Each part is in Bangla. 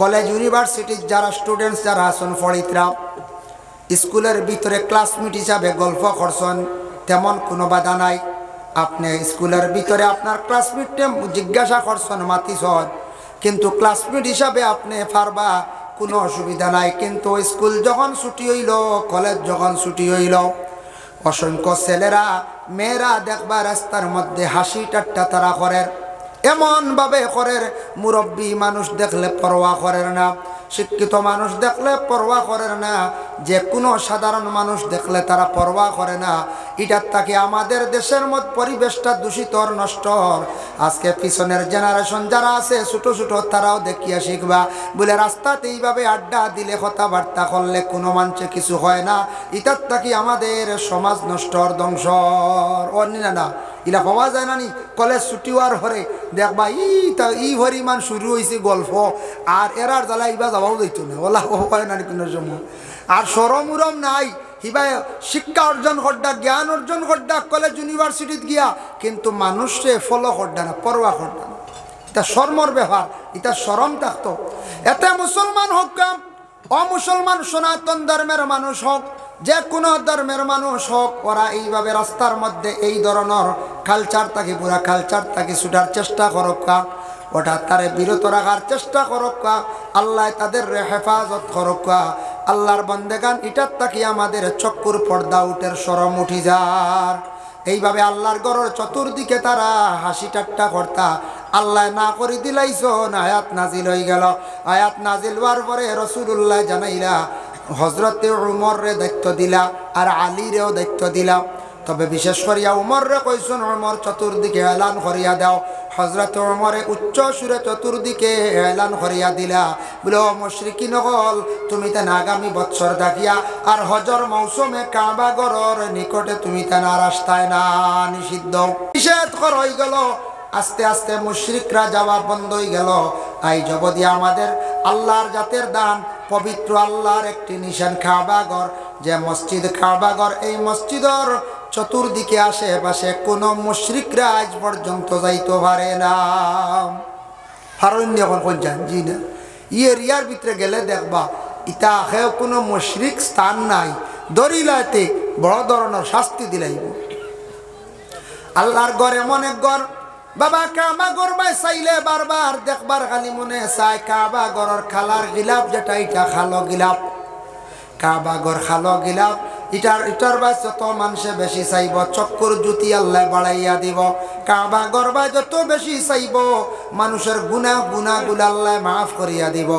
কলেজ ইউনিভার্সিটির যারা স্টুডেন্টস যারা আছেন ফরিদরা স্কুলের ভিতরে ক্লাসমেট হিসাবে গল্প করছেন, তেমন কোনো বাধা নাই। আপনি স্কুলের ভিতরে আপনার ক্লাসমেটকে জিজ্ঞাসা করছেন, মাতিছেন, কিন্তু ক্লাসমেট হিসাবে আপনি পারবা, কোনো অসুবিধা নাই। কিন্তু স্কুল যখন ছুটি হইল, কলেজ যখন ছুটি হইল, অসংখ্য ছেলেরা মেয়েরা দেখবা রাস্তার মধ্যে হাসি ঠাট্টা তারা করেন, এমনভাবে করেন মুরব্বী মানুষ দেখলে পরোয়া করেন না, শিক্ষিত মানুষ দেখলে পরোয়া করেন না, যে কোনো সাধারণ মানুষ দেখলে তারা পরোয়া করে না। এটার তাকে আমাদের দেশের মধ্যে পরিবেশটা দূষিত নষ্ট। আজকে পিছনের জেনারেশন যারা আছে ছোট ছোট, তারাও দেখিয়া শিখবা, বলে রাস্তাতে এইভাবে আড্ডা দিলে কথাবার্তা করলে কোনো মানুষে কিছু হয় না। এটার তাকে আমাদের সমাজ নষ্টর ধ্বংসর অন্য না ইলা পাওয়া যায় না। নি কলেজ ছুটি হওয়ার পরে দেখবা ই পরিমাণ শুরু হয়েছে গল্প, আর এরার জ্বালা ইবা যাওয়াও দিত না, ওলা হয় না কোনো সময়। আর সরম উরম নাই, হিবা শিক্ষা অর্জন করডা, জ্ঞান অর্জন করডা কলেজ ইউনিভার্সিটিতে গিয়া, কিন্তু মানুষে ফলো করডা না, পরোয়া করডা না। এটা শর্মর ব্যাপার, এটা শরম থাকতো। এতে মুসলমান হোক অমুসলমান, সনাতন ধর্মের মানুষ হোক, যে কোনো ধর্মের মানুষ হোক, ওরা এইভাবে রাস্তার মধ্যে এই ধরনের কালচার থাকে, পুরা কালচার থাকে ছুটার চেষ্টা করক্কা, ওটা তারে বিরত রাখার চেষ্টা করক্কা, আল্লাহ তাদের হেফাজত করক্কা। আল্লাহর বন্দেগান এটার তাকে আমাদের চক্ষুর পর্দা উঠের শরম উঠি যার। এইভাবে আল্লাহর ঘরের চতুর্দিকে তারা হাসি ঠাট্টা করতা, আল্লাহ না করে দিলাইছ না। আয়াত নাজিল হয়ে গেল, আয়াত নাজিল হওয়ার পরে রাসূলুল্লাহ জানাইলা, হজরতে উমররে দায়িত্ব দিলা আর আলীরেও দায়িত্ব দিলা। তবে বিশেষ করিয়া উমররে কইছেন, উমর চতুর্দিকে এলান করিয়া দাও। হজরত উমরে উচ্চ সুরে চতুর্দিকে এলান করিয়া দিলা, বলে ও মুশরিকিন হল, তুমি তেন আগামী বৎসর দেখিয়া আর হজর মৌসুমে কাবা ঘরের নিকটে তুমি তেন রাস্তায় না, নিষিদ্ধ নিষেধ কর হয়ে গেল। আস্তে আস্তে মুশরিকরা যাওয়া বন্ধ হয়ে গেল। এই জগতে আমাদের আল্লাহর জাতের দান, পবিত্র আল্লাহর একটি নিশান কাবা ঘর, যে মসজিদ কাবা ঘর, এই মসজিদের চতুর্দিকে আশেপাশে কোনো মুশরিকরা আজ পর্যন্ত যাইতে পারে না। হারণ্য এখন কোন যান জি না, এরিয়ার ভিতরে গেলে দেখবা ইটা আখেও কোনো মুশরিক স্থান নাই, দরিলাতে বড় ধরনের শাস্তি দিলাইব। আল্লাহর ঘর এমন এক ঘর, বাবা কাবা ঘর বাই চাইলে বারবার দেখবার খালি মনে চায়, কাবা ঘরের খালার গিলাপ যেটা, এটা খালো গিলাপ, কাবা ঘর খালো গিলাপ, ইটার বাই যত মানুষে বেশি চাইব, চক্কর জুতি আল্লাহ বাড়াইয়া দিব। কাবা ঘর বাই যত বেশি চাইব, মানুষের গুনাহ গুলা আল্লাহ মাফ করিয়া দিব।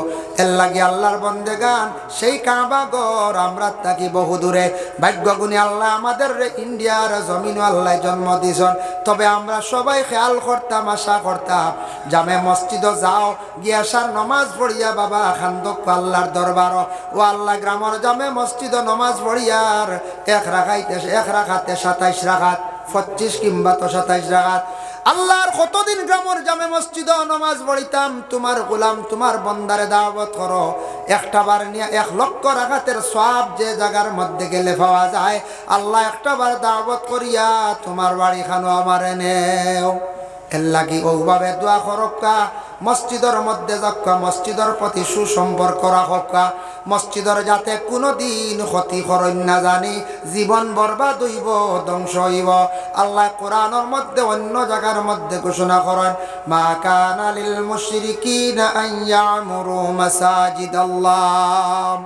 এর লাগে আল্লাহর বন্দেগান, সেই কাবা ঘর আমরা থাকি বহু দূরে, ভাগ্য গুণে আল্লাহ আমাদের ইন্ডিয়ার জমিন আল্লাহ জন্ম দিয়েছেন। তবে আমরা সবাই খেয়াল করতাম, আশা করতাম, জামে মসজিদ যাও, গিয়াসার নমাজ পড়িয়া বাবা খান্দক আল্লাহর দরবার, ও আল্লাহ গ্রামের জামে মসজিদ নমাজ পড়িয়ার এক রাখাতে 27 রাকাত, 25 কিংবা 27 রাকাত। আল্লাহর কতদিন গ্রামের জামে মসজিদ নমাজ পড়িতাম, তোমার গোলাম তোমার বন্দারে দাওয়াত করো, একটা বার নিয়ে 1 লক্ষ রাকাতের সওয়াব যে জায়গার মধ্যে গেলে পাওয়া যায়, আল্লাহ একটা বার দাওয়াত করিয়া তোমার বাড়ি খানো আমার এনেও। এর লাগি ওভাবে দোয়া করক্কা, মসজিদের মধ্যে যাক্কা, মসজিদের প্রতি সুসম্পর্ক রাখক্কা, মসজিদের যাতে কোনো দিন ক্ষতি করেন না জানি, জীবন বরবাদ হইব, ধ্বংস হইব। আল্লাহ কোরআনের মধ্যে অন্য জায়গার মধ্যে ঘোষণা করেন, মা কানা লিল মুশরিকিনা আন ইয়ামুরু মাসাজিদাল্লাহ,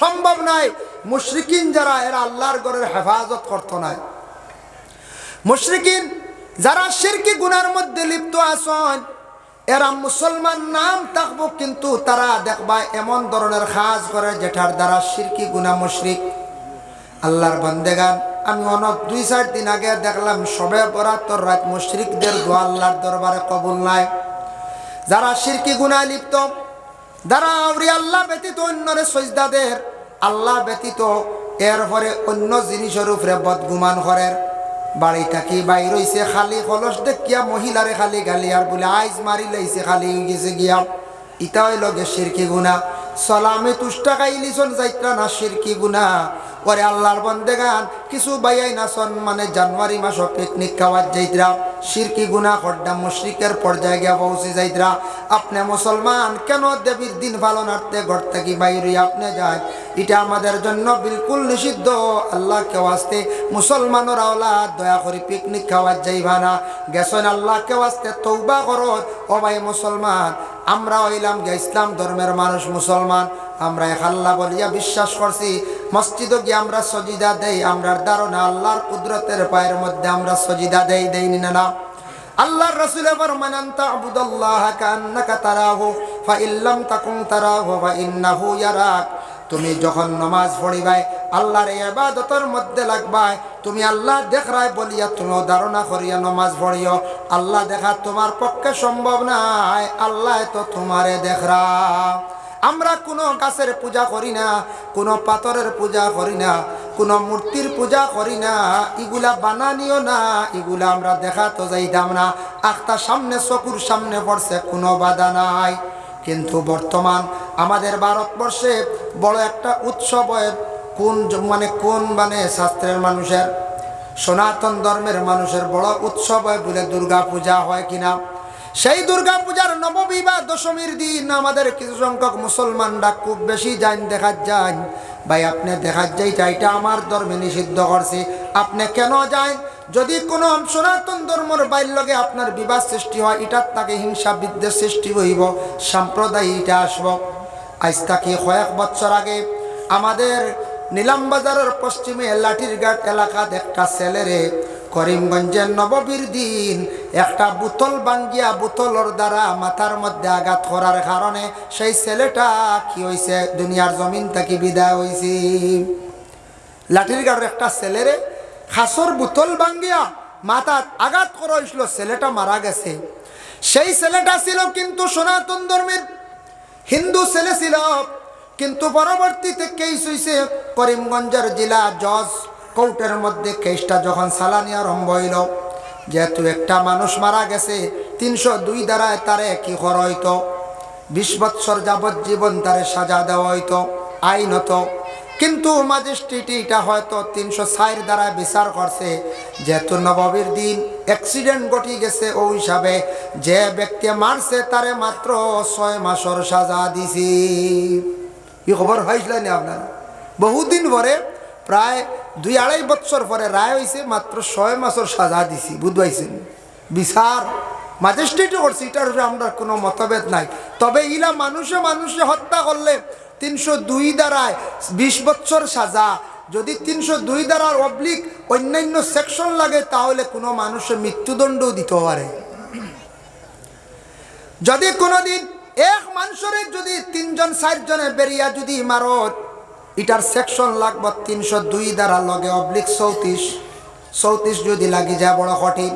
সম্ভব নাই মুশরিকিন যারা, এরা আল্লাহর ঘরের হেফাজত করতো না। মুশরিকিন যারা শিরকি গুনার মধ্যে লিপ্ত আছেন, এরা মুসলমান নাম থাকবো, কিন্তু তারা দেখবা এমন ধরনের কাজ করে যেটার দ্বারা শিরকি গুনাহ মুশরিক। আল্লাহর বান্দেগান, আমি অনেক 2-4 দিন আগে দেখলাম সবে বরাতর রাত মুশরিকদের দোয়া আল্লাহর দরবারে কবুল নাই। যারা শিরকি গুনাহ লিপ্ত, যারা আউলিয়া আল্লাহ ব্যতীত অন্যরে সজদা দেয়, আল্লাহ ব্যতীত এরপরে অন্য জিনিসের উপরে বদগুমান করে, বাড়ি থাকি বাইর হইছে খালি কলস দেখিয়া মহিলারে খালি গালি, আর বলে আইজ মারি লাইছে খালি গেছে গিয়া, ইটা হইল গে শিরকি গুনাহ। সালামে তুষ্টা খাইলিছন যাইত্রা না শিরকি গুনাহ। ওরে আল্লাহর বন্দেগান, কিছু বাইয়াই নাচন মানে জানুয়ারি মাসও পিকনিক খাওয়ার যাইত্রা, শিরকি গুনাহ করডা মুশরিকের পর্যায়ে গিয়া পৌঁছে যাইত্রা। আপনি মুসলমান কেন দেবীর দিন পালনার্থে ঘর থেকে বাইরে আপনি যায়, এটা আমাদের জন্য বিলকুল নিষিদ্ধ। আল্লাহকে ওয়াস্তে মুসলমানের আওলাদ দয়া করে পিকনিক খাওয়া যাইবা না, গেছেন আল্লাহকে ওয়াস্তে তওবা করো। ও ভাই মুসলমান, আমরা হইলাম যে ইসলাম ধর্মের মানুষ, মুসলমান, আমরা এক আল্লাহ বলিয়া বিশ্বাস করছি। মসজিদে গিয়ে আমরা সজিদা দেই, আমরার ধারণা আল্লাহর কুদরতের পায়ের মধ্যে আমরা সজিদা দেই না। আল্লাহর রাসূলে ফরমান আনতা আবুদাল্লাহ কান্নাকা তারাহু ফা ইল্লাম তাকুন তারাহু ফা ইন্নাহু ইয়ারাক। তুমি যখন নামাজ পড়িবাই আল্লাহর ইবাদতের মধ্যে লাগবাই, তুমি আল্লাহ দেখরাই বলিয়া তুমি ধারণা করিয়া নামাজ পড়িও। আল্লাহ দেখা তোমার পক্ষে সম্ভব নাই, আল্লাহ তো তোমারে দেখরা। আমরা কোনো গাছের পূজা করি না, কোনো পাথরের পূজা করি না, কোনো মূর্তির পূজা করি না, এগুলা বানানিও না, এগুলা আমরা দেখা তো যাইতাম না। আখটা সামনে চকুর সামনে পড়ছে, কোনো বাধা নাই। কিন্তু বর্তমান আমাদের ভারতবর্ষে বড় একটা উৎসবের কোন শাস্ত্রের মানুষের, সনাতন ধর্মের মানুষের বড় উৎসব হয় বলে দুর্গা পূজা হয় কিনা। সেই দুর্গা পূজার নবমী বা দশমীর দিন আমাদের কিছু সংখ্যক মুসলমানরা খুব বেশি দেখা যায়। ভাই আপনি দেখা যায় এটা আমার ধর্মে নিষিদ্ধ করছে, আপনি কেন যায়? যদি কোনো সনাতন ধর্মের বাইর লগে আপনার বিবাদ সৃষ্টি হয়, এটার তাকে হিংসা বিদ্বেষ সৃষ্টি হইব, সাম্প্রদায়িক এটা আসব। আজ তাকে কয়েক বছর আগে আমাদের নীলামবাজারের পশ্চিমে লাঠিরঘাট এলাকাতে একটা ছেলেরে করিমগঞ্জের নববীর দিন একটা বোতল ভাঙ্গিয়া বোতলের দ্বারা মাথার মধ্যে আঘাত করার কারণে সেই ছেলেটা কি হয়েছে, দুনিয়ার জমিন থেকে বিদায় হয়েছে। লাঠিরঘাটের একটা ছেলেরে খাসর বোতল ভাঙ্গিয়া মাথা আঘাত করা হয়েছিল, ছেলেটা মারা গেছে। সেই ছেলেটা ছিল কিন্তু সনাতন ধর্মের হিন্দু ছেলে ছিল, কিন্তু পরবর্তীতে কেস হয়েছে করিমগঞ্জের জেলা জজ কোর্টের মধ্যে। কেসটা যখন চালানি আরম্ভ হইল, যেহেতু একটা মানুষ মারা গেছে, 302 দ্বারায় তারে কি করা হইতো, 20 বৎসর যাবজ্জীবন তারে সাজা দেওয়া হইতো আইনত। কিন্তু ম্যাজিস্ট্রেট এটা হয়তো 304 দ্বারা বিচার করছে, যেহেতু নববীর দিন অ্যাক্সিডেন্ট ঘটে গেছে, ওই হিসাবে যে ব্যক্তি মারছে তারে মাত্র 6 মাসের সাজা দিছি। কি খবর হয়েছিল না আপনার? বহুদিন পরে, প্রায় 2-2.5 বছর পরে রায় হয়েছে, মাত্র 6 মাসের সাজা দিছি। বুঝবাইছেন? বিচার ম্যাজিস্ট্রেটও করছে, এটার আমরা কোনো মতভেদ নাই। তবে ইলা মানুষে হত্যা করলে 302 দ্বারায় 20 বছর সাজা, যদি 302 দ্বারার অবলিক অন্যান্য সেকশন লাগে তাহলে কোনো মানুষের মৃত্যুদণ্ডও দিতে পারে। যদি কোনোদিন এক মানুষের যদি 3 জন 4 জনে বেরিয়া যদি মারত, এটার সেকশন লাগবে 302 দ্বারা লগে অবলিক 34 যদি লাগি যায় বড় কঠিন।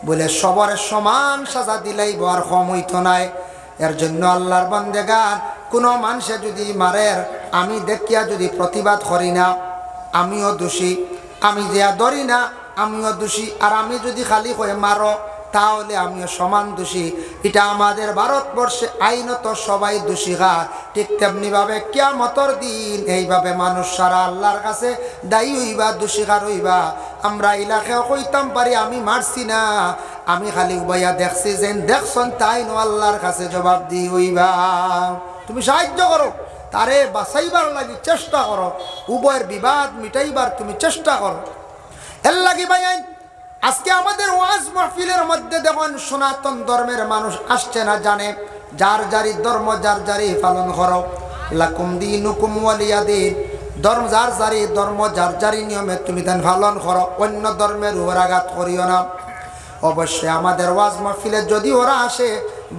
বলে সবরে সমান সাজা দিলেই আর কম হইতো নাই। এর জন্য আল্লাহর বান্দেগান কোনো মানুষে যদি মারের, আমি দেখিয়া যদি প্রতিবাদ করি না, আমিও দোষী, আমি যে ধরি না আমিও দোষী, আর আমি যদি খালি হয়ে মারো তাহলে আমিও সমান দোষী। এটা আমাদের ভারতবর্ষে আইনত সবাই দোষী হয়। ঠিক তেমনিভাবে কিয়ামতের দিন এইভাবে মানুষ সারা আল্লাহর কাছে দায়ী হইবা, দোষীকার হইবা। আমরা এলাকায় কইতাম পারি আমি মারছি না, আমি খালি উবাইয়া দেখছি, যে দেখছেন তাই নো আল্লাহর কাছে জবাব দি হইবা। তুমি সাহায্য করো, তারে বাঁচাইবার লাগি চেষ্টা করো, উভয়ের বিবাদ মিটাইবার তুমি চেষ্টা করো। এর লাগি ভাই আজকে আমাদের ওয়াজ মাহফিলের মধ্যে দেখুন সনাতন ধর্মের মানুষ আসছে না, জানে যার যারি ধর্ম যার যারি পালন করো, লাকুম দীনুকুম ওয়ালিয়া দিন। ধর্ম যার যারি ধর্ম যার যারি নিয়মে তুমি তান পালন করো, অন্য ধর্মের উপর আঘাত করিও না। অবশ্যই আমাদের ওয়াজ মাহফিলে যদি ওরা আসে,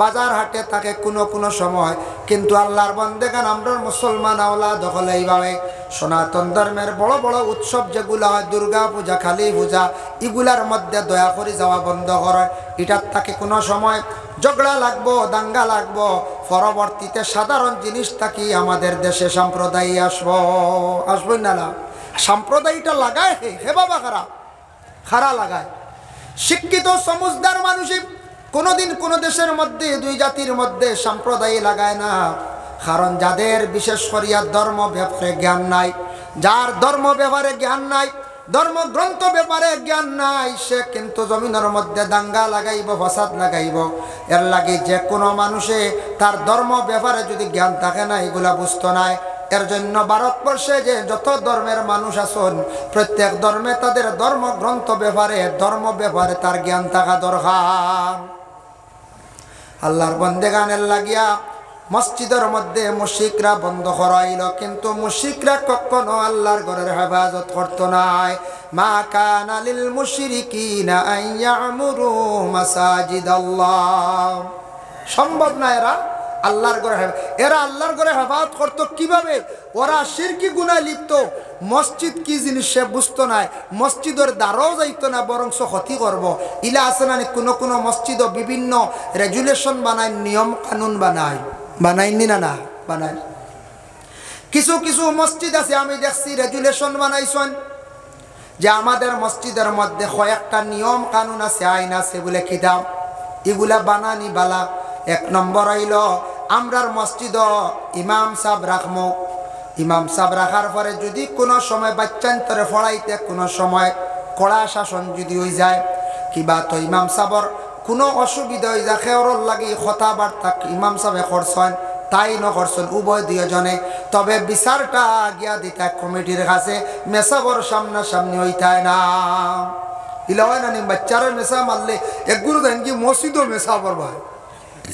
বাজার হাটে থাকে কোনো সময়, কিন্তু আল্লাহর বান্দেগান আমরা মুসলমান আওলাদ হলে এইভাবে সনাতন ধর্মের বড় বড় উৎসব যেগুলো হয়, দুর্গা পূজা, কালী পূজা, এগুলার মধ্যে দয়া করে যাওয়া বন্ধ করে। এটার তাকে কোনো সময় ঝগড়া লাগবো, দাঙ্গা লাগবো, পরবর্তীতে সাধারণ জিনিস থাকি আমাদের দেশে সম্প্রদায় আসবই না। সম্প্রদায়টা লাগায় হে বাবা, খারা লাগায়। শিক্ষিত সমুজদার মানুষই কোনোদিন কোনো দেশের মধ্যে 2 জাতির মধ্যে সম্প্রদায় লাগায় না। কারণ যাদের বিশেষ করিয়া ধর্ম ব্যাপারে জ্ঞান নাই, যার ধর্ম ব্যাপারে জ্ঞান নাই, ধর্মগ্রন্থ ব্যাপারে জ্ঞান নাই, সে কিন্তু জমিনের মধ্যে দাঙ্গা লাগাইব, ফসাদ লাগাইব। এর লাগে যে কোনো মানুষে তার ধর্ম ব্যাপারে যদি জ্ঞান থাকে না, এগুলা বুঝতো নাই। এর জন্য ভারতবর্ষে যে যত ধর্মের মানুষ আছেন, প্রত্যেক ধর্মে তাদের ধর্মগ্রন্থ ব্যাপারে, ধর্ম ব্যাপারে তার জ্ঞান থাকা দরকার। আল্লাহর বন্দেগানের লাগিয়া মসজিদের মধ্যে মুশরিকরা বন্ধ করাইল, কিন্তু মুশরিকরা কখনো আল্লাহর ঘরের হেফাজত করত নাই। মা কানা লিল মুশরিকিনা আন ইয়ামুরু মাসাজিদাল্লাহ, সম্ভব না। এরা আল্লাহর ঘরে হেফাজত করতো কিভাবে? ওরা শিরকি গুনাহ লিপ্ত, মসজিদ কি জিনিস সে বুঝতো না, মসজিদের দ্বারাও যাইতো না, বরং ক্ষতি করব। ইলা আছে না, কোনো মসজিদও বিভিন্ন রেগুলেশন বানায়, নিয়ম কানুন বানায়নি না বানায়। কিছু কিছু মসজিদ আছে আমি দেখছি রেগুলেশন বানাইছেন যে আমাদের মসজিদের মধ্যে কয়েকটা নিয়ম কানুন আছে, আইন আছে বলে কিতাব, এগুলা বানানি বালা। এক নম্বর হইল আমরার মসজিদ ইমাম সাহেব রাখবো। ইমাম সাহেব রাখার পরে যদি কোনো সময় বাচ্চান্তরে ফড়াইতে কোনো সময় কড়া শাসন যদি হয়ে যায়, কিবা তো ইমাম সাহেবর কোনো অসুবিধা হয়ে যায়, খেওরর লাগে কথাবার্তা ইমাম সাহেবে করছেন তাই নকরছেন উভয় দুজনে, তবে বিচারটা গিয়া দিতা কমিটির কাছে, মেসাবর সামনাসামনি হইতায় না। ইলা হয় না, বাচ্চারা মেসা মারলে একগুলো দেন কি মসজিদও মেসাবর ভাই,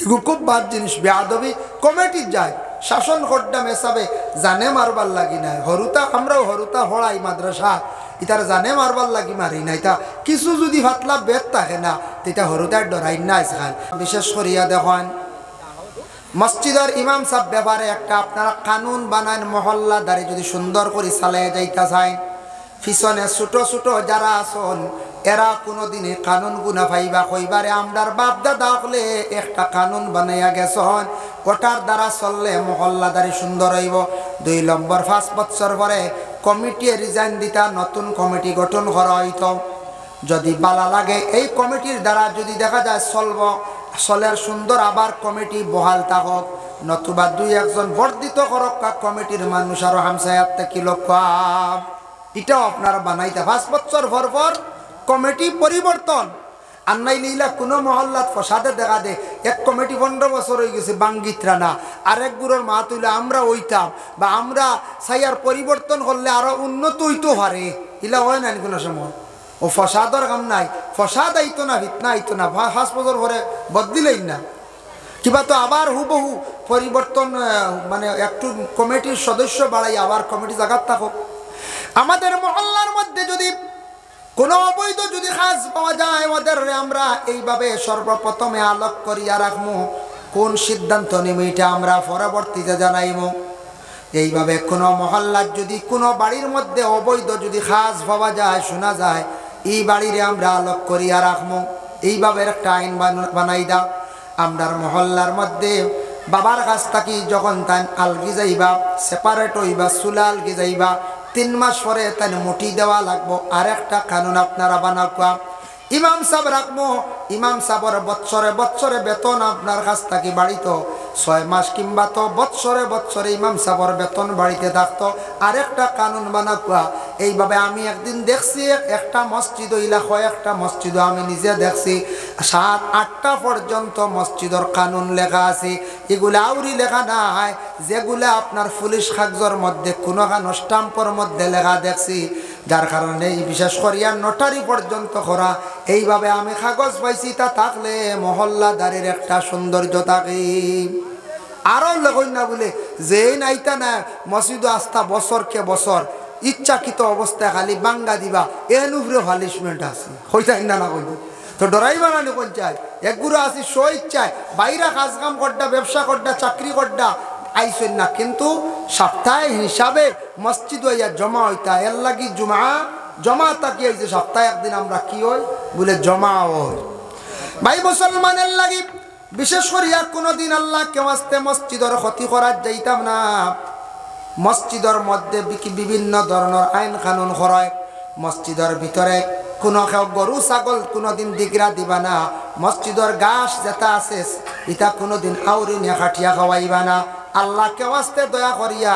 এগুলো খুব বাদ জিনিস। বেয়াদবি কমিটির যায়, শাসন খড্ডা মেসাবে জানে মারবার লাগি নাই। হরুতা আমরাও হরুতা হড়াই মাদ্রাসা, ইতার জানে মারবার লাগি মারি নাই। তা কিছু যদি ফাতলা বেদ থাকে না, তেটা হরুতার ডরাই না খান। বিশেষ করিয়া দেখেন মসজিদের ইমাম সাহেব ব্যাপারে একটা আপনারা কানুন বানান, মহল্লা দাঁড়িয়ে যদি সুন্দর করে চালিয়ে যাইতে চায়, পিছনে ছোট ছোট যারা আসন এরা কোনোদিনই কানুন গুনা পাইবা কইবারে আমরার বাপ দাদা হলে একটা কানুন বানাইয়া গেছন, ওটার দ্বারা চললে মহল্লাদারি সুন্দর হইব। 2 নম্বর 5 বছর পরে কমিটি রিজাইন দিতা, নতুন কমিটি গঠন করা হইত। যদি বালা লাগে এই কমিটির দ্বারা যদি দেখা যায় চলের সুন্দর, আবার কমিটি বহাল থাকক, নতুবা 2-1 বর্ধিত করক কমিটির মানুষ আরো হামসায়াত থেকে লোক। এটাও আপনারা বানাইতে 5 বছর পর কমিটি পরিবর্তন। আর নাই লীলা কোনো মহল্লাত ফসাদে দেখা দে, এক কমিটি 15 বছর হয়ে গেছে বাঙ্গিত্রা না, আরেক গুরুর মা তুলে আমরা ওইতাম, বা আমরা সাইয়ার পরিবর্তন করলে আরো উন্নত হইতো পারে। ইলা হয় না কোনো সময়, ও ফসাদর কাম নাই, ফসাদ আইতো না, ফিতনা আইতো না, 5 বছর পরে বদলিলেই না কিবা তো আবার হুবহু পরিবর্তন, মানে একটু কমিটির সদস্য বাড়াই আবার কমিটি জায়গার থাকুক। আমাদের মহল্লার মধ্যে যদি কোনো অবৈধ যদি কাজ পাওয়া যায়, ওদের আমরা এইভাবে সর্বপ্রথমে আলোক করিয়া রাখবো, কোন সিদ্ধান্ত নিব এটা আমরা পরবর্তীতে জানাইব। এইভাবে কোনো মহল্লার যদি কোনো বাড়ির মধ্যে অবৈধ যদি কাজ পাওয়া যায়, শোনা যায়, এই বাড়িরে আমরা আলোক করিয়া রাখবো, এইভাবে একটা আইন বানাই দাও। আমরার মহল্লার মধ্যে বাবার কাছ থাকি যখন তাই আলগি যাইবা, সেপারেট হইবা, চুলা আলগি যাইবা, 3 মাস পরে তাই মুঠি দেওয়া লাগবো। আর একটা কানুন আপনারা বানাবা, ইমাম সাহেব রাখবো, ইমাম সাহেবের বৎসরে বেতন আপনার কাছ থেকে বাড়িতো 6 মাস কিংবা তো বৎসরে ইমাম সাহেবের বেতন বাড়িতে থাকতো। আর একটা কানুন বানাবা। এইভাবে আমি একদিন দেখছি একটা মসজিদ একটা মসজিদ আমি নিজে দেখছি 7-8টা পর্যন্ত মসজিদের কানুন লেখা আছে। এগুলা আউরি লেখা নাই, যেগুলা আপনার পুলিশ কাগজের মধ্যে কোনো স্টাম্পের মধ্যে লেখা দেখছি, যার কারণে বিশেষ করিয়া নোটারি পর্যন্ত করা। এইভাবে আমি কাগজ পাইছি, তা থাকলে মহল্লাদারির একটা সৌন্দর্য থাকে। আরও লেখই না বলে যেই নাইতা না মসজিদ আস্থা বছরকে বছর ইচ্ছাকৃত অবস্থায় খালি বাঙ্গা দিবা, এর উপরে পানিশমেন্ট আছে, হইতাই না কইব তো ডরাইবা না কোন চাই। একগুলো আছি স্ব ইচ্ছায় বাইরা কাজ কাম করডা, ব্যবসা করডা, চাকরি করডা আইসেন না, কিন্তু সপ্তাহে হিসাবে মসজিদ হইয়া জমা হইতা। এর লাগি জমা তাকি হয়েছে সপ্তাহে একদিন আমরা কি হই বলে জমা হই। ভাই মুসলমানের লাগি বিশেষ করিয়া কোনোদিন আল্লাহ কেউ আসতে মসজিদের ক্ষতি করার যাইতাম না। মসজিদের মধ্যে বিভিন্ন ধরনের আইন কানুন করায়। মসজিদের ভিতরে কোনো কেউ গরু ছাগল কোনোদিন দিগরা দিবা না। মসজিদের ঘাস যেটা আছে এটা কোনোদিন আউরি নিয়ে খাটিয়া খাওয়াইবা না। আল্লাহকে ওয়াস্তে দয়া করিয়া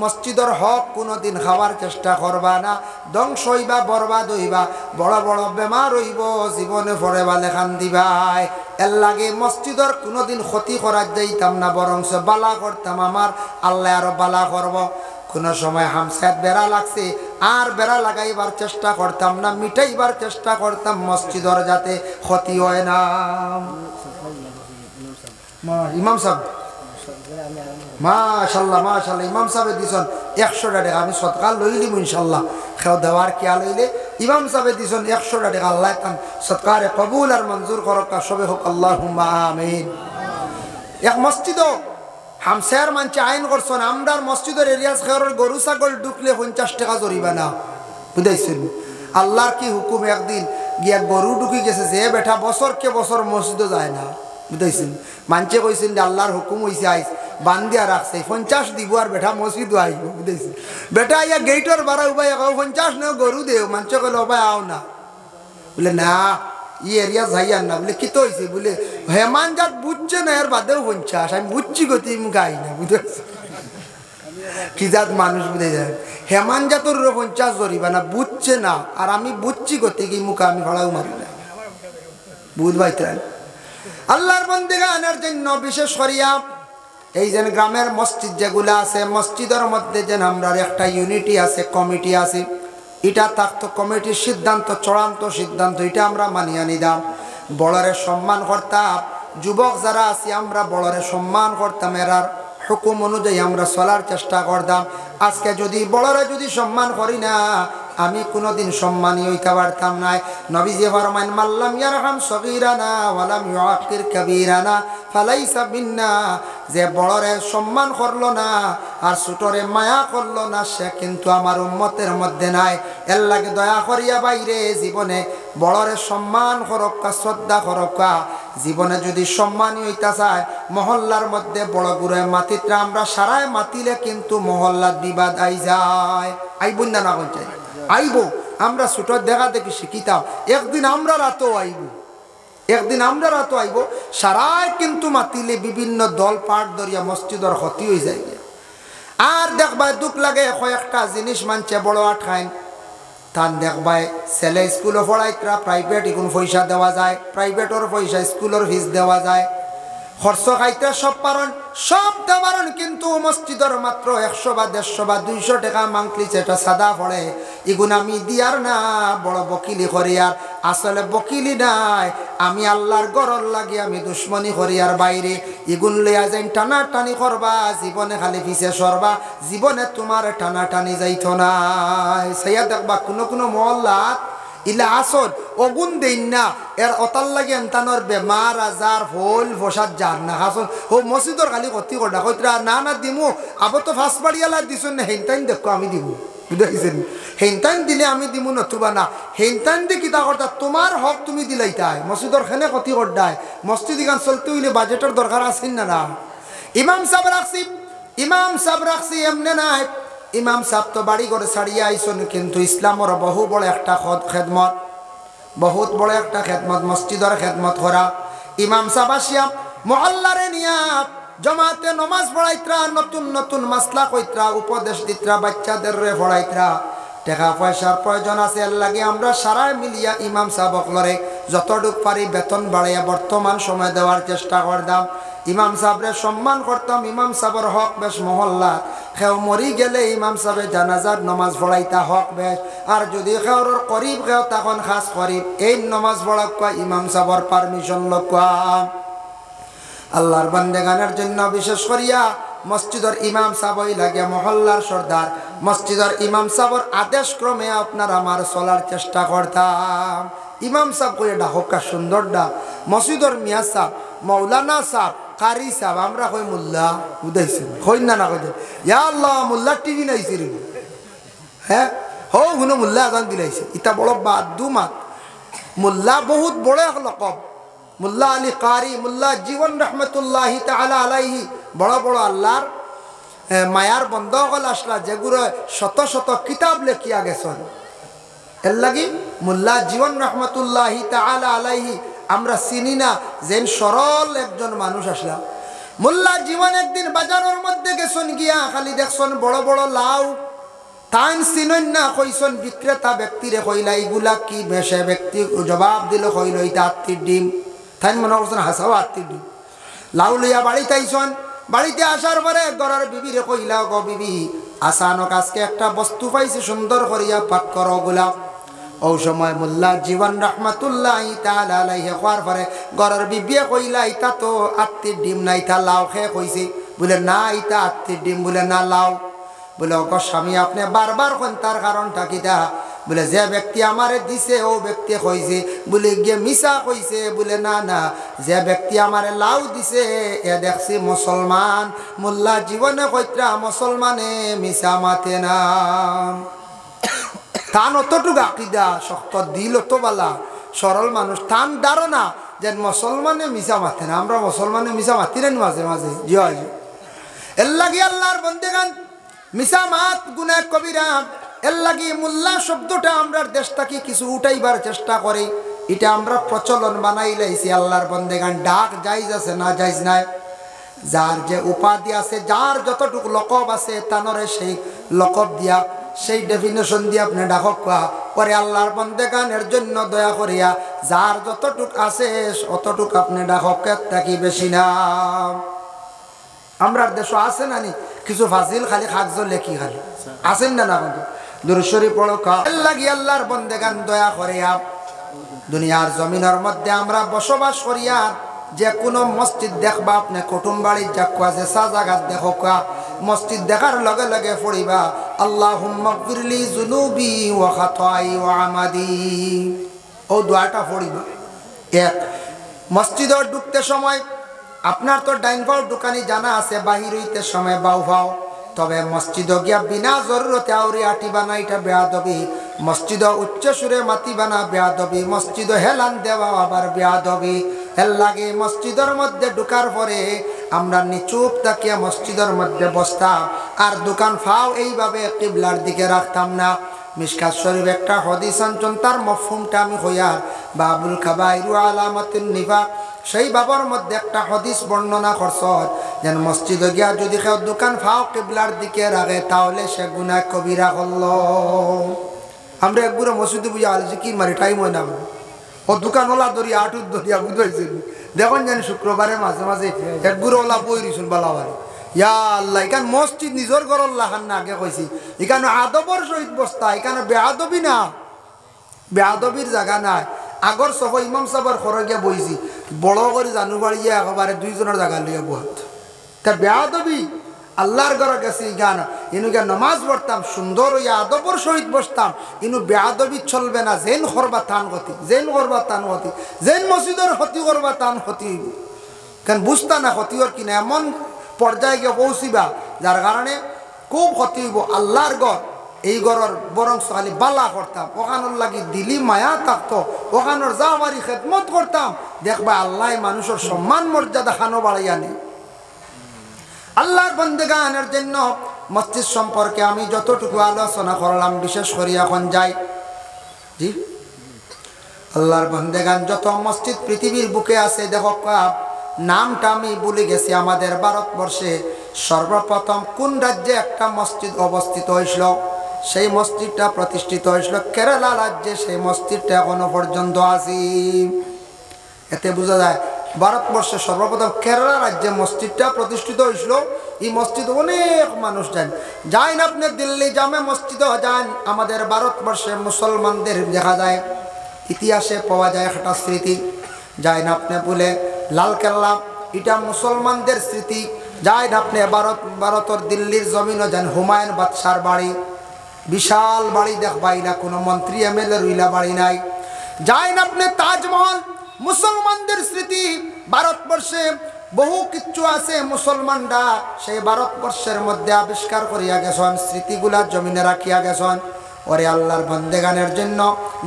মসজিদের হক কোনোদিন খাওয়ার চেষ্টা করবা না, ধ্বংস হইবা, বরবাদ হইবা, বড় বড় বেমার হইব, জীবনে পড়ে বালে খান দিবাই। এর লাগে মসজিদের কোনোদিন ক্ষতি করার যাইতাম না, বরং বালা করতাম, আমার আল্লাহ আরো বালা করব। কোনো সময় হামসাত বেড়া লাগছে আর বেড়া লাগাইবার চেষ্টা করতাম না, মিটাইবার চেষ্টা করতাম মসজিদের যাতে ক্ষতি হয় না। ইমাম সাহেব মাশাল্লাহ মাশাল্লাহ, ইমাম সাহেব দিছন 100 টাকা, আমি সদকা লইলিম ইনশাল্লাহ। খেও দেওয়ার খেয়া লইলে ইমাম সাহেব দিছন 100 টাকা, আল্লাহ তান সদকারে কবুল আর মঞ্জুর করক, সবে হোক আল্লাহুম্মা আমিন। এক মসজিদ হামসার মানছে আইন করছেন, আমরার মসজিদের এরিয়াস খেয়ারের গরু ছাগল ঢুকলে 50 টাকা জরিমানা, বুঝাইছেন? আল্লাহর কি হুকুম, একদিন গিয়া গরু ঢুকি গেছে, যে বেটা বছরকে বছর মসজিদে যায় না, বুঝাইছেন? মানছে কইছেন যে আল্লাহর হুকুম হয়েছে, আইস বান্ধিয়া রাখছে 50 দিব আর বেটা মসজিদ আইব, বুঝাইছে? বেটা ইয়া গেইটর বাড়া উবাই 50 নেও গরু দেও, মানছে কইল ভাই আও না, বলে না ই এরিয়া যাইয়ার না, বলে কি তো হয়েছে, বলে হেমান যাক বুঝছে না, এর বাদেও 50, আমি বুঝছি গতি গাই না, বুঝেছি? কি জাত মানুষ বুঝে যায়, হেমান জাতর 50 জরিবা না, বুঝছে না, আর আমি বুঝছি গতি কি মুখে আমি ভাড়াও মারি না, বুঝবাই। আল্লাহর বান্দাগানের জন্য বিশেষ করিয়া এই যে গ্রামের মসজিদ যেগুলো আছে, মসজিদের মধ্যে যেন আমরা একটা ইউনিটি আছে, কমিটি আছে, এটা থাকতো কমিটির সিদ্ধান্ত, চূড়ান্ত সিদ্ধান্ত, এটা আমরা মানিয়ে নিতাম। বড়রে সম্মান করতাম, যুবক যারা আছি আমরা বড়রে সম্মান করতাম, এরার হুকুম অনুযায়ী আমরা চলার চেষ্টা করতাম। আজকে যদি বড়রে যদি সম্মান করি না, আমি কোনোদিন সম্মানী হইতে পারতাম না। নবীজি ফরমায়েন মাল্লাম ইয়ারহাম সগীরানা ওয়ালাম ইউআকির কাবীরানা ফালাইসা মিন্না, যে বড়রে সম্মান করলো না আর ছোটরে মায়া করলো না, সে কিন্তু আমার উম্মতের মধ্যে নাই। এর লাগে দয়া করিয়া বাইরে জীবনে বড়রে সম্মান করক্কা, শ্রদ্ধা করক্কা। জীবনে যদি সম্মানী হইতা চায়, মহল্লার মধ্যে বড় গুড়ে মাতিত্রা আমরা সারায় মাতিলে কিন্তু মহল্লার বিবাদ আই যায়, আইবুন না কোন চাই আইব। আমরা ছোট দেখা দেখি শিখিতাম, একদিন আমরা রাতও আইব, একদিন আমরা রাতও আইব, সারায় কিন্তু মাতিলে বিভিন্ন দল পাট ধরিয়া মসজিদের ক্ষতি হয়ে যায়। আর দেখবাই দুঃখ লাগে, কয়েকটা জিনিস মানছে বড় আঠাইন, তান দেখবাই ছেলে স্কুলে পড়াইতরা প্রাইভেট এখন পয়সা দেওয়া যায়, প্রাইভেটর পয়সা স্কুলের ফিস দেওয়া যায়, খরচ খাইতে সব পারেন, সব দেওয়ারেন, কিন্তু মসজিদের মাত্র 100 বা 150 বা 200 টাকা মাংলি যেটা সাদা পড়ে, এগুন আমি দিয়ার না, বড় বকিলি করি। আর আসলে বকিলি নাই, আমি আল্লাহর গরর লাগে আমি দুশ্মনী করি। আর বাইরে এগুন লইয়া যাই টানা টানি করবা, জীবনে খালি পিছে সরবা, জীবনে তোমার টানা টানি যাইত না। সাইয়া দেখবা কোনো কোনো মহল্লাত ইলা আসর অগুন দেন না, এর অতাল লাগে এনতানোর বেমার আজার ফল ফসাদ যার না হাসন ও মসজিদর খালি ক্ষতি করা কইতরা না না দিমু, আবার তো ফাঁস বাড়িয়ালা দিছুন না, হেনতাইন দেখো আমি দিব, বুঝাইছেন? হেনতাইন দিলে আমি দিমু নতুবা না, হেনতাইন দিয়ে কিতা করতা, তোমার হক তুমি দিলাইতাই, মসজিদর খেনে ক্ষতি করদায়। মসজিদ গান চলতে হইলে বাজেটের দরকার আছেন না না। ইমাম সাহেব রাখছি, ইমাম সাহেব রাখছি এমনি নাই, ইমাম সাহেব তো বাড়ি ঘরে ছাড়িয়ে আইসন, কিন্তু ইসলামের বহু বড় একটা খেদমত, বহুত বড় একটা খেদমত, মসজিদের খেদমত করা। ইমাম সাহেব আসিয়া মহল্লারে নিয়া জমাতে নমাজ পড়াইতরা, নতুন নতুন মাসলা কইতরা, উপদেশ দিতরা, বাচ্চাদের রে পড়াইতরা। টাকা পয়সার প্রয়োজন আছে, এর লাগে আমরা সারাই মিলিয়া ইমাম সাহেবক লরে যতটুক পারি বেতন বাড়াইয়া বর্তমান সময় দেওয়ার চেষ্টা করতাম। ইমাম সাহেবরে সম্মান করতাম, ইমাম সাহেবের হক বেশ মহল্লা, খেও মরি গেলে ইমাম সাহেবে জানাজার নমাজ পড়াইতা হক বেশ। আর যদি খেওর করিব খেও তখন খাস করিব, এই নমাজ পড়াক কয় ইমাম সাহেবের পারমিশন লোক। আল্লাহর বান্দেগানের জন্য বিশেষ করিয়া মসজিদের ইমাম সাহেবই লাগে মহল্লার সর্দার। মসজিদের ইমাম সাহেবের আদেশ ক্রমে আপনার আমার চলার চেষ্টা করতাম। ইমাম সাহেব করে ডাকা সুন্দর ডাক, মসজিদের মিয়া সাহেব, মৌলানা সাহেব, কারি সাহেব, আমরা কই মোল্লা, বুঝাইছি কই না না কই ইয়া আল্লাহ মোল্লা টিভি নাইছি রে, হ্যাঁ হো শুনো মোল্লা এজন দিলাইছে, ইটা বড় বাদু মাত। মোল্লা বহুত বড় এক লকব, মোল্লা আলী কারি, মোল্লা জীবন রহমতুল্লাহ তাআলা আলাইহি, বড় বড় আল্লাহর মায়ার বন্ধ হল আসলা, যেগুলো শত শত কিতাব লেখিয়া গেছেন। এর লাগি মোল্লা জীবন রহমতুল্লাহ তাআলা আলাইহি আমরা চিনি না, যেন সরল একজন মানুষ আসলা। মোল্লা জীবন একদিন বাজারের মধ্যে গেছেন, গিয়া খালি দেখছেন বড় বড় লাউ। তান চিনন না, কইসন বিক্রেতা ব্যক্তিরে কইলা এগুলা কি? বেশে ব্যক্তি জবাব দিল, কইল এটা আত্মীর ডিম। তাই মনে করছেন হাসাও আত্মীর ডিম। লাউ লইয়া বাড়িতে আইসন। বাড়িতে আসার পরে ঘরের বিবিরে কইলা, গো বিবি, আসানক আজকে একটা বস্তু পাইছি, সুন্দর করিয়া পাক করো ওগুলা। ও সময় মোল্লা জীবন রহমাতুল্লাহি তাআলা আলাইহি হওয়ার পরে ঘরের বিবিয়ে কইলা, ইতা তো আত্মীর ডিম না, ইতা লাউ খেয়ে কইছি। বলে না, ইতা আত্মীর ডিম। বলে না, লাউ। বলে ও স্বামী, আপনি বারবার কোন তার কারণটা কিটা? বলে যে ব্যক্তি আমারে দিছে ও ব্যক্তি কইছে। বলে গিয়ে মিশা কইছে। বলে না না, যে ব্যক্তি আমারে লাউ দিছে এ দেখছি মুসলমান। মোল্লা জীবনে কইত্রা মুসলমানে মিশা মাতে না। তান অতটুকু আকিদা শক্ত, দিল তো বালা, সরল মানুষ। তান ধারণা যে মুসলমানে মিশা মাতে না। আমরা মুসলমানে মিশা মাতি না মাঝে মাঝে। জয় এর লাগি আল্লাহর বন্দেগান মিশা মাত গুনাহ কবিরা। এর লাগি মোল্লা শব্দটা আমরা দেশ থেকে কিছু উঠাইবার চেষ্টা করি। এটা আমরা প্রচলন বানাই লাইছি। আল্লাহর বন্দেগান ডাক জায়েজ আছে না জায়েজ নাই? যার যে উপাধি আছে, যার যতটুকু লকব আছে, তানরে সেই লকব দিয়া, সেই ডেফিনেশন দিয়ে আপনি ডাকক পরে আল্লাহর বন্দেগানের জন্য দয়া করিয়া যার যতটুক আছে অতটুক আপনি ডাকক, থাকি বেশি না। আমরা দেশ আছে না নি কিছু ফাজিল খালি খাকজ লেখি খালি আছেন না? না কিন্তু দুরূদ শরীফ পড়ো লাগি আল্লাহর বন্দেগান দয়া করিয়া দুনিয়ার জমিনের মধ্যে আমরা বসবাস করিয়া যে কোনো মসজিদ দেখবা, আপনি কুটুম বাড়ির যাকুয়া যে সা জায়গা দেখো, মসজিদ দেখার লগে লগে পড়িবা আল্লাহুম্মা গফিরলি যুনুবি ওয়া খাতাই ওয়া আমাদি। ও দোয়াটা পড়িবা। এক, মসজিদে ঢুকতে সময় আপনার তো ডাইন পাও দোকানি জানা আছে, বাহির হইতে সময় বাউ ভাও। তবে মসজিদ গিয়া বিনা জরুরতে আউরি আটিবা না, এটা বেয়াদবি। মসজিদ উচ্চ সুরে মাতিবা না, বেয়াদবি। মসজিদ হেলান দেওয়া আবার বেয়াদবি। হেল লাগে মসজিদের মধ্যে ঢুকার পরে আমরা নিচুপ তাকিয়া মসজিদের মধ্যে বসতাম, আর দোকান ফাও এইভাবে কিবলার দিকে রাখতাম না। মিশকাত শরীফ একটা হাদিস আনছেন, তার মফহুমটা আমি হইয়ার বাবুল কাবাইর ওয়া আলামাতুন নিফাক, সেই বাবার মধ্যে একটা হাদিস বর্ণনা করছেন যেন মসজিদে গিয়া যদি কেউ দোকান ফাও কিবলার দিকে রাখে তাহলে সে গুনাহ কবিরা করলো। আমরা একগুলো মসজিদে বুঝে আলছি কি মারি টাইম হয় না, ও দোকানওয়ালা দরিয়া আটুর দরিয়া বুঝাইছে। দেখুন জানি শুক্রবারে মাঝে মাঝে একগুলো ওলা বই রিসুন বালাবারে, ইয়া আল্লাহ, এখান মসজিদ নিজের ঘরের লাখান না আগে কইছি। এখানে আদবর সহিত বস্তা, এখানে বেআদবি না, বেআদবির জায়গা নাই। আগর সহ ইমাম সাহেবের ঘরে গিয়া বইছি, বড় করে জানু বাড়িয়ে একেবারে দুইজনের জায়গা লইয়া বহাত। তা বেআদবি আল্লাহর ঘরে গেছি গান ইনুকে নমাজ পড়তাম, সুন্দর হইয়া আদবর সহিত বসতাম, ইনু বেআদবি চলবে না। জেন করবা তান ক্ষতি, জেন করবা তান ক্ষতি, জেন মসজিদের ক্ষতি করবা তান ক্ষতি। কেন বুঝতা না ক্ষতির কিনা, এমন পর্যায়ে গিয়ে পৌঁছিবা যার কারণে খুব ক্ষতি হইব। আল্লাহর ঘর, এই ঘরের বরং খালি বালা করতাম, ওখানোর লাগি দিলি মায়া থাকতো, ওখানোর যা বাড়ি খেদমত করতাম, দেখবা আল্লাহ মানুষের সম্মান মর্যাদা খানো বাড়াইয়া নেই। আল্লাহর বন্দেগানের জন্য মসজিদ সম্পর্কে আমি যতটুকু আলোচনা করলাম, বিশেষ করে এখন যাই জি আল্লাহর বন্দেগান যত মসজিদ পৃথিবীর বুকে আছে, দেখো নামটা আমি ভুলে গেছি। আমাদের ভারতবর্ষে সর্বপ্রথম কোন রাজ্যে একটা মসজিদ অবস্থিত হয়েছিল? সেই মসজিদটা প্রতিষ্ঠিত হয়েছিল কেরালা রাজ্যে। সেই মসজিদটা এখনো পর্যন্ত আছে। এতে বোঝা যায় ভারতবর্ষে সর্বপ্রথম কেরালা রাজ্যে মসজিদটা প্রতিষ্ঠিত হয়েছিল। এই মসজিদ অনেক মানুষ যান, যান আপনি দিল্লি জামে মসজিদে যান। আমাদের ভারতবর্ষে মুসলমানদের দেখা যায় ইতিহাসে পাওয়া যায় একটা স্মৃতি, যাই না আপনি বলে লালকেল্লা, এটা মুসলমানদের স্মৃতি। যাই না আপনি ভারতের দিল্লির জমিনও যান, হুমায়ুন বাদশার বাড়ি, বিশাল বাড়ি দেখবাই না, কোনো মন্ত্রী এমএলএ রইলা বাড়ি নাই। যাই না আপনি তাজমহল, মুসলমানদের স্মৃতি। ভারতবর্ষে বহু কিচ্ছু আছে, মুসলমানরা সেই ভারতবর্ষের মধ্যে আবিষ্কার করিয়া গেছেন, স্মৃতিগুলা জমিনে রাখিয়া গেছেন। ওরে আল্লাহর বন্দেগানের জন্য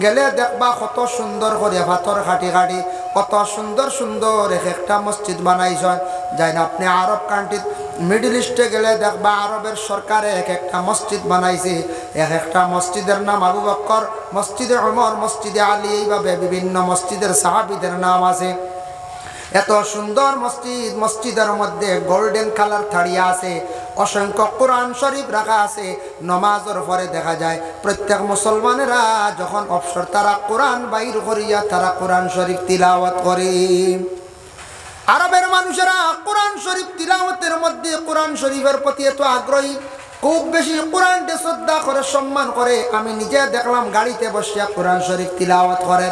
গেলে দেখবা কত সুন্দর করে পাথর খাটি খাটি কত সুন্দর সুন্দর এক একটা মসজিদ বানাইছেন। যাই না আপনি আরব কান্ট্রির মিডল ইস্টে গেলে দেখবা আরবের সরকারে এক একটা মসজিদ বানাইছে। এক একটা মসজিদের নাম আবু বকর, মসজিদে ওমর, মসজিদে আলী, এইভাবে বিভিন্ন মসজিদের সাহাবীদের নাম আছে। এত সুন্দর মসজিদ, মসজিদের মধ্যে গোল্ডেন কালার থাড়িয়া আছে, অসংখ্য কোরআন শরীফ রাখা আছে। নমাজের পরে দেখা যায় প্রত্যেক মুসলমানেরা যখন অবসর তারা কোরআন বাইর করিয়া তারা কোরআন শরীফ তিলাওয়াত করে। আরবের মানুষেরা কোরআন শরীফ তিলাওয়াতের মধ্যে কোরআন শরীফের প্রতি এত আগ্রহী, খুব বেশি কোরআনকে শ্রদ্ধা করে সম্মান করে। আমি নিজে দেখলাম গাড়িতে বসিয়া কোরআন শরীফ তিলাওয়াত করে,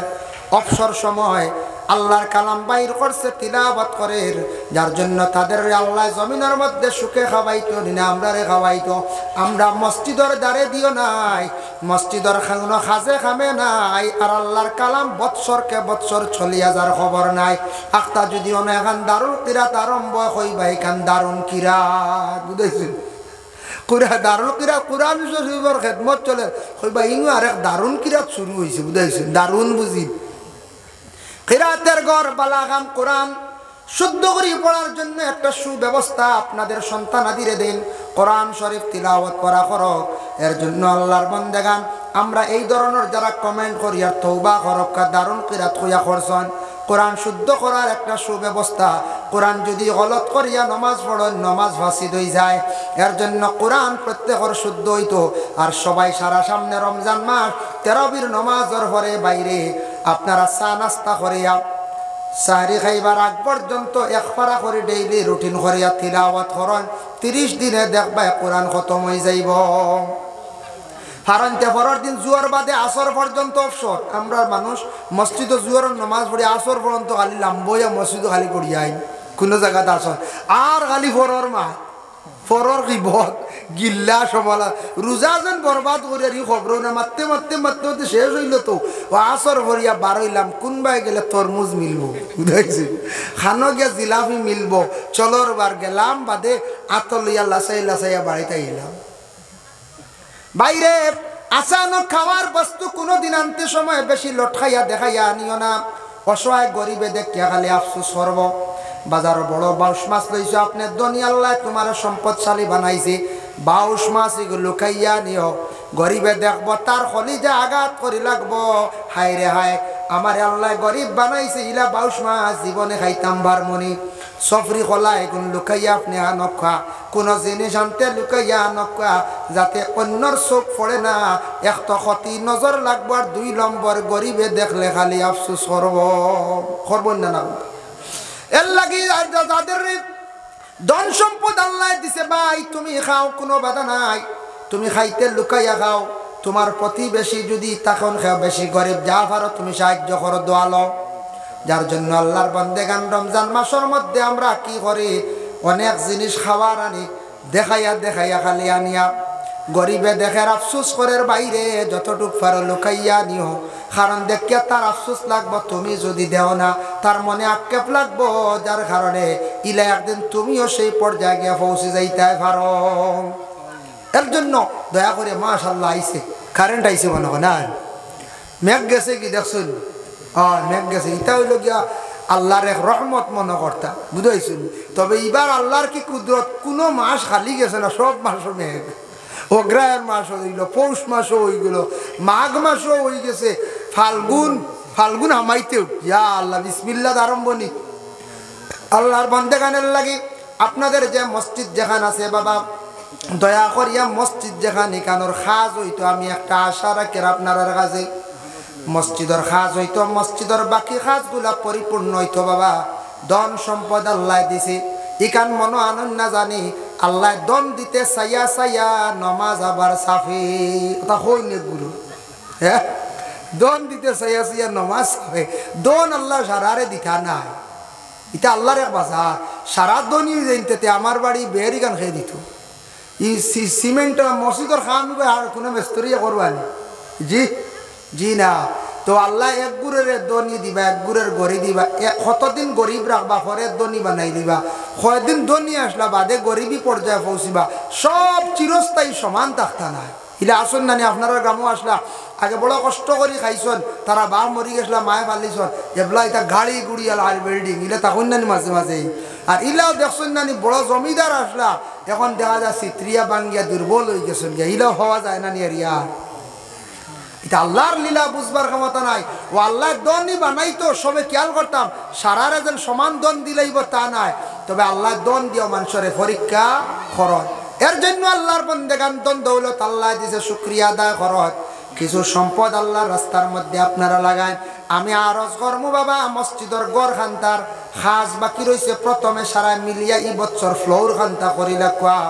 অবসর সময় আল্লাহর কালাম বাইর করছে তিলাওয়াত করে। যার জন্য তাদের আল্লাহ জমিনের মধ্যে সুখে খাওয়াইতো না, আমরা রে খাওয়াইতো। আমরা মসজিদের দ্বারে দিও নাই, মসজিদের খানো খাজে খামে নাই, আর আল্লাহর কালাম বৎসরকে বৎসর চলিয়া যার খবর নাই। আখতা যদি এখন দারুণ কিরাত আরম্ভ হইবা, এখান দারুণ কিরাত বুঝাইছেন, দারুণ কিরাত কোরআন শরীফের খেদমত চলে হইবা, ইংু আরেক দারুণ কিরাত শুরু হয়েছে বুঝাইছেন, দারুণ বুঝি। কিরাতের ঘর বালাগাম কোরআন শুদ্ধ করে পড়ার জন্য একটা সুব্যবস্থা আপনাদের সন্তানাদিরে দিন, কোরআন শরীফ তিলাওয়াত করা করো। এর জন্য আল্লাহর বান্দাগান আমরা এই ধরনের যারা কমেন্ট করি আর তওবা করক্কা দারুণ কিরাত হইয়া করছেন, কোরআন শুদ্ধ করার একটা সুব্যবস্থা। কোরআন যদি গলত করিয়া নমাজ পড়েন নমাজ ফাসিদ হয়ে যায়। এর জন্য কোরআন প্রত্যেকের শুদ্ধ হইতো। আর সবাই সারা সামনে রমজান মাস তেরাবির নমাজের পরে বাইরে আপনারা চা নাস্তা করিয়া সাহরি খাইবার আগ পর্যন্ত এক পারা করে ডেইলি রুটিন করিয়া তিলাওয়াত করেন, 30 দিনে দেখবা কোরআন খতম হয়ে যাইব। হারান্তে পরের দিন জুয়ার বাদে আসর পর্যন্ত অবসর। আমরা মানুষ মসজিদে জুয়ারের নামাজ পড়ি, আসর পর্যন্ত খালি লাম্বইয়া মসজিদে খালি করি আইন কোনো জায়গাতে আসর, আর খালি ফরর মা ফরর কিবত গিল্লা সমালা রোজা যেন বরবাদ করিয়া রি খবর না, মারতে মারতে মারতে মারতে শেষ হইল। তো ও আসর ভরিয়া বার হইলাম, কোনবাই গেলে তরমুজ মিলবো বুঝাইছি, খানো গিয়া জিলাপি মিলবো, চলর বার গেলাম বাদে আত লইয়া লাসাই লাসাইয়া বাড়িতে আইলাম। বাইরে আচানক খাওয়ার বস্তু কোনোদিন আনতে সময় বেশি লটকাইয়া দেখাইয়া আনিও না। অসহায় গরিবে দেখিয়া খালি আফসোস করব। বাজার বড় বাউস মাছ লইছ, আপনি ধনী আল্লাহ তোমার সম্পদশালী বানাইছে, বাউস মাছ এগুলো খাইয়া নিও। গরিবে দেখব তার কলিজা আঘাত করি লাগবো, হায় রে হায় আমার আল্লাহ গরিব বানাইছে, ইলা বাউস মাছ জীবনে খাইতাম বারমনি। সফরি খোলা এগুন লুকাইয়া আপনি আনখা, কোনো জিনিস আনতে লুকাইয়া আনখা, যাতে অন্যর চোখ পড়ে না। এক তো ক্ষতি নজর লাগবো, আর 2 নম্বর গরিবে দেখলে খালি আফসোস করব না না। এর লাগি যাদের ধন সম্পদ আল্লাহ দিছে ভাই তুমি খাও, কোনো বাধা নাই, তুমি খাইতে লুকাইয়া খাও। তোমার প্রতিবেশী যদি তখন খাও, বেশি গরিব যা পারো তুমি সাহায্য করো, দোয়ালো। যার জন্য আল্লাহর বান্দেগান রমজান মাসের মধ্যে আমরা কি করি, অনেক জিনিস খাওয়ার আনি, দেখাইয়া দেখাইয়া খালি আনিয়া গরিবে দেখে আফসোস করার বাইরে যতটুক পারো লুকাইয়া নিও। কারণ দেখিয়া তার আফসোস লাগবো, তুমি যদি দেও না তার মনে আক্ষেপ লাগবো, যার কারণে ইলা একদিন তুমিও সেই পর্যায়ে গিয়ে পৌঁছে যাইতে পারো। এর জন্য দয়া করে মাশাআল্লাহ আইছে, কারেন্ট আইছে মনে হয় না, মেঘ গেছে কি দেখছেন, মেঘ গেছে, এটা হইল গিয়া আল্লাহর এক রহমত মনে করতা বুঝাইছেন। তবে এবার আল্লাহর কি কুদরত, কোনো মাস খালি গেছে না, সব মাসও মেঘ। অগ্রায়ণ মাসও হইল, পৌষ মাসও হয়ে গেল, মাঘ মাসও হয়ে গেছে, ফাল্গুন হামাইতেও ইয়া আল্লাহ বিসমিল্লাহ আরম্ভনি। আল্লাহর বান্দেগানের লাগি আপনাদের যে মসজিদ যেখান আছে বাবা, দয়া করিয়া মসজিদ যেখান এখানোর খাজ হইতো, আমি একটা আশা রাখি আপনার কাছে, মসজিদের খাজ হইতো, মসজিদের বাকি খাজগুলা পরিপূর্ণ হইতো বাবা। ধন সম্পদ আল্লাহ দিছে, ইকান মনো আনন্দ না জানি আল্লাহ দন দিতে চাইয়া চাইয়া নমাজ আবার সাফি ওটা হইলে গুরু, হ্যাঁ দন দিতে চাইয়া চাইয়া নমাজ সাফে। দন আল্লাহ সারারে দিতা নাই, এটা আল্লাহর এক বাজার। সারা দনই জানতে আমার বাড়ি বেহারি গান খেয়ে দিত, ই সিমেন্ট মসজিদের খাম আর কোনো মেস্তরিয়া করবানি, জি না। তো আল্লাহ এক গুড়ের দনি দিবা, এক গুড়ের গড়ি দিবা, কতদিন গরিব রাখবা, ফরের দনি বানাই দিবা, কয়দিন দনি আসলা বাদে গরিবী পর্যায়ে পৌঁছিবা, সব চিরস্থায়ী সমান থাকতা নাই। ইলা আসুন নানি আপনারা গ্রামও আসলা, আগে বড় কষ্ট করে খাইছন, তারা বা মরি গেছিলা মায়ে পালিছন, এবলা এটা গাড়ি গুড়ি আর বিল্ডিং ইলা তখন নানি মাঝে মাঝে। আর ইলাও দেখছেন নানি বড় জমিদার আসলা, এখন দেখা যায় চিত্রিয়া বাঙ্গিয়া দুর্বল হয়ে গেছেন গিয়া, ইলাও হওয়া যায় নানি আর ইয়া। এটা আল্লাহর লীলা বুঝবার ক্ষমতা নাই। ও আল্লাহ দনই বানাইতো, সবে খেয়াল করতাম সারারে যেন সমান দন দিলেইব তা নাই, তবে আল্লাহ দন দিও মানুষের পরীক্ষা খরচ। এর জন্য আল্লাহর বন্দেগান দন দৌলত আল্লাহ দিছে, শুকরিয়া আদায় খরচ। কিছু সম্পদ আল্লাহর রাস্তার মধ্যে আপনারা লাগান। আমি আরজ করমু বাবা, মসজিদর গড় খান্তার খাস বাকি রয়েছে, প্রথমে সারা মিলিয়া ই বছর ফ্লোর খান্তা করিলা কোয়া